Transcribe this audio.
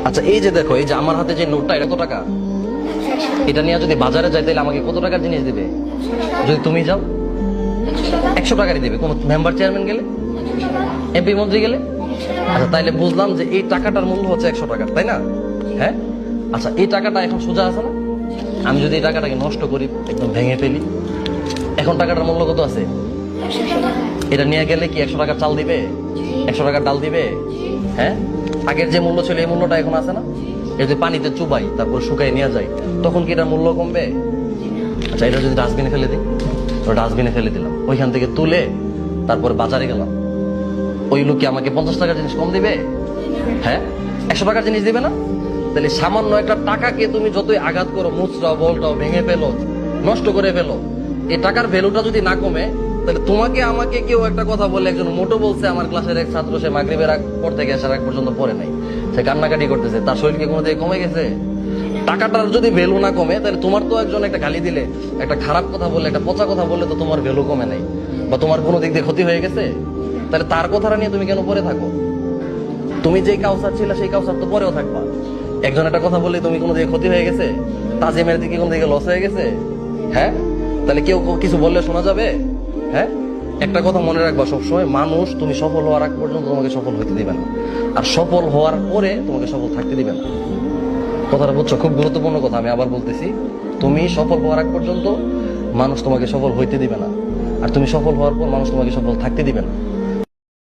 আচ্ছা এই যে দেখো, এই যে আমার হাতে যে নোটটা, এটা কত টাকা? এটা নিয়ে যদি বাজারে যাই তাহলে আমাকে কত টাকার জিনিস দিবে? যদি তুমি যাও 100 টাকারই দিবে। কোন মেম্বার চেয়ারম্যান গেলে, এমপি মন্ত্রী গেলে? আচ্ছা তাইলে বুঝলাম যে এই টাকাটার মূল্য হচ্ছে 100 টাকার, তাই না? হ্যাঁ। আচ্ছা এই টাকাটা এখন সোজা আছে না? আমি যদি এই টাকাটাকে নষ্ট করি, একদম ভেঙে ফেলি, এখন টাকাটার মূল্য কত আছে? এটা নিয়ে গেলে কি 100 টাকার চাল দিবে? 100 টাকার ডাল দিবে? হ্যাঁ। আগের যে মূল্য ছিল এই মূল্যটা এখন আছে না? এটা যদি পানিতে চুবাই তারপর শুকাই নিয়ে যাই, তখন কি এটার মূল্য কমবে? আচ্ছা এটা যদি ডাস্টবিনে ফেলে দিই, ডাস্টবিনে ফেলে দিলাম, ওইখান থেকে তুলে তারপরে বাজারে গেলাম, ওই লোক কি আমাকে 50 টাকার জিনিস কম দিবে? হ্যাঁ। 100 টাকার জিনিস দিবে না? তাহলে সামান্য একটা টাকাকে তুমি যতই আঘাত করো, মুচড়াও, বলটাও, ভেঙে ফেলো, নষ্ট করে ফেলো, এই টাকার ভ্যালুটা যদি না কমে, তাহলে তোমাকে আমাকে কেউ একটা কথা বলে, একজন মোটো বলছে, আমার ক্লাসের এক ছাত্র, সে মাগরিবের আগ পর থেকে আসার আগ পর্যন্ত পড়ে নাই, সে কান্নাকাটি করতেছে, তার শরীরকে কোনো দিকে কমে গেছে? টাকাটার যদি ভ্যালু না কমে, তাহলে তোমার তো একজন একটা গালি দিলে, একটা খারাপ কথা বললে, একটা পচা কথা বললে তো তোমার ভ্যালু কমে নাই, বা তোমার কোনো দিক দিয়ে ক্ষতি হয়ে গেছে? তাহলে তার কথাটা নিয়ে তুমি কেন পড়ে থাকো? তুমি যেই কাউসার ছিল সেই কাউসার তো পরেও থাকবা। একজন একটা কথা বললে তুমি কোনো দিকে ক্ষতি হয়ে গেছে? তাজিমের দিকে কোনো দিকে লস হয়ে গেছে? হ্যাঁ। তাহলে কেউ কিছু বললে শোনা যাবে? হ্যাঁ। একটা কথা মনে রাখবা সবসময়, মানুষ তুমি সফল হওয়ার আগ পর্যন্ত তোমাকে সফল হইতে দিবে না, আর সফল হওয়ার পরে তোমাকে সফল থাকতে দিবে না। কথাটা বুঝছো? খুব গুরুত্বপূর্ণ কথা, আমি আবার বলতেছি, তুমি সফল হওয়ার আগ পর্যন্ত মানুষ তোমাকে সফল হইতে দিবে না, আর তুমি সফল হওয়ার পর মানুষ তোমাকে সফল থাকতে দিবে না।